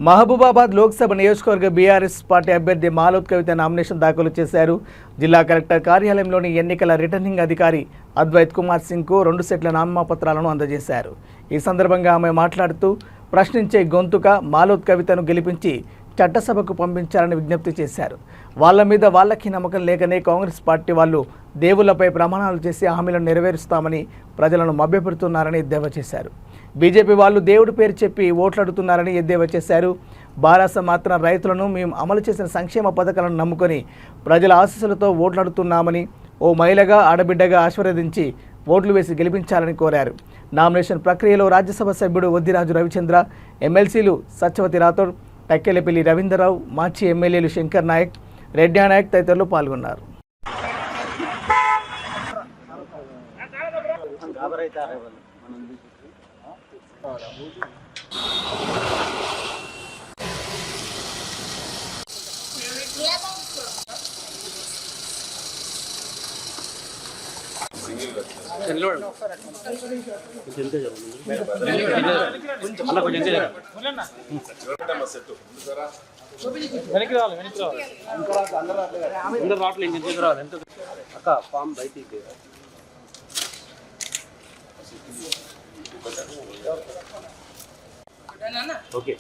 మహబూబాబాద్ లోక్సభ నియోజకవర్గ BRS party అభ్యర్థి మాలోత్ కవిత nomination దాఖలు చేశారు. జిల్లా కలెక్టర్ కార్యాలయంలోని ఎన్నికల రిటర్నింగ్ అధికారి అద్వైత్ కుమార్ సింగ్కు 2 సెట్ల నామపత్రాలను అందజేశారు. ఈ సందర్భంగా ఆమె మాట్లాడుతూ ప్రశ్నించే గొంతుక మాలోత్ కవితను గెలిపించి చట్టసభకు పంపించాలని విజ్ఞప్తి చేశారు. వాళ్ళ మీద వాళ్ళకి నమ్మకం లేకనే కాంగ్రెస్ పార్టీ వాళ్ళు దేవుళ్లపై ప్రమాణాలు చేసి హామీలను నెరవేరుస్తామని ప్రజలను మభ్యపెడుతున్నారని ఎద్దేవా చేశారు. బీజేపీ వాళ్ళు దేవుడి పేరు చెప్పి ఓట్లాడుతున్నారని ఎద్దేవా చేశారు. బారాస మాత్రం రైతులను మేము అమలు చేసిన సంక్షేమ పథకాలను నమ్ముకొని ప్రజల ఆశీస్సులతో ఓట్లాడుతున్నామని ఓ మహిళగా ఆడబిడ్డగా ఆశీర్వదించి ఓట్లు వేసి గెలిపించాలని కోరారు. నామినేషన్ ప్రక్రియలో రాజ్యసభ సభ్యుడు వద్దిరాజు రవిచంద్ర, ఎమ్మెల్సీలు సత్యవతి రాథోడ్, టక్కెలపల్లి రవీంద్రరావు, మాజీ ఎమ్మెల్యేలు శంకర్ నాయక్, రెడ్డి నాయక్ తదితరులు పాల్గొన్నారు. ఓకే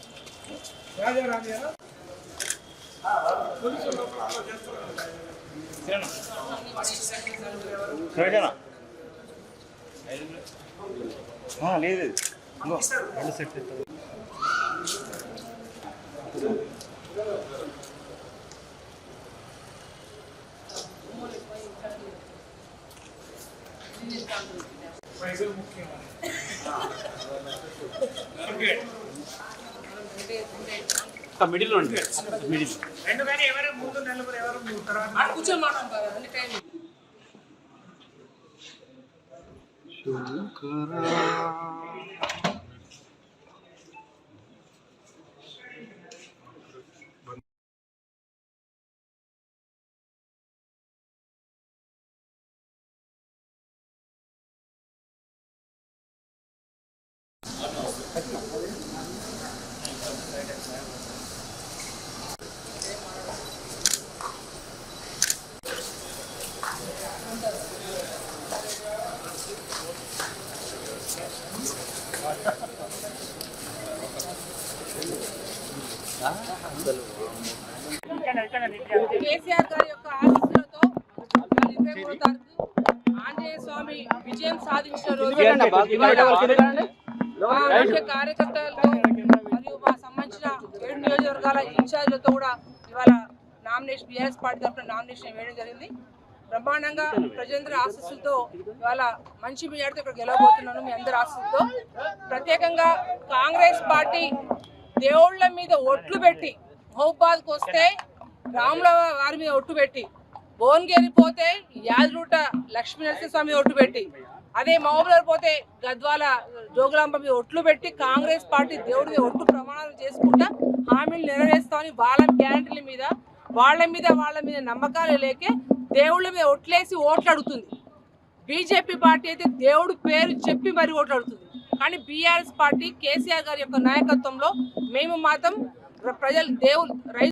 లేదు మిడిల్ మిడిల్ రెండు కానీ ఎవరు ముందు నలుగురు ఎవరు తర్వాత కూర్చొని మాట్లాడతారు అన్ని టైం కేసీఆర్ గారి యొక్క ఆశీస్సులతో 23వ తారీఖు ఆంజనేయ స్వామి విజయం సాధించిన రోజు ముఖ్య కార్యకర్తలతో మరియు మా సంబంధించిన 7 నియోజకవర్గాల ఇన్ఛార్జ్లతో కూడా ఇవాళ నామినేషన్ బీఆర్ఎస్ పార్టీ తరఫున నామినేషన్ వేయడం జరిగింది. బ్రహ్మాండంగా ప్రజలందరి ఆశీస్సులతో ఇవాళ మంచి మెజార్టీతో ఇక్కడ గెలవబోతున్నాను. మీ అందరి ఆశీస్సులతో ప్రత్యేకంగా కాంగ్రెస్ పార్టీ దేవుళ్ళ మీద ఒట్లు పెట్టి మహబూబాబాద్కు వస్తే రాముల వారి మీద ఒట్టు పెట్టి, భువనగిరి పోతే యాదరూట లక్ష్మీ నరసింహస్వామి ఒట్టు పెట్టి, అదే మహబూబాబాద్ పోతే గద్వాల జోగులాంబ మీద ఒట్లు పెట్టి కాంగ్రెస్ పార్టీ దేవుడి మీద ఒట్టు ప్రమాణాలు చేసుకుంటా హామీలు నెరవేరుస్తామని వాళ్ళ మీద నమ్మకాలు లేకే దేవుళ్ళ మీద ఒట్లేసి ఓట్లాడుతుంది. బీజేపీ పార్టీ అయితే దేవుడి పేరు చెప్పి మరి ఓట్లాడుతుంది. కానీ బీఆర్ఎస్ పార్టీ కేసీఆర్ గారి యొక్క నాయకత్వంలో మేము మాత్రం ప్రజలు దేవుడు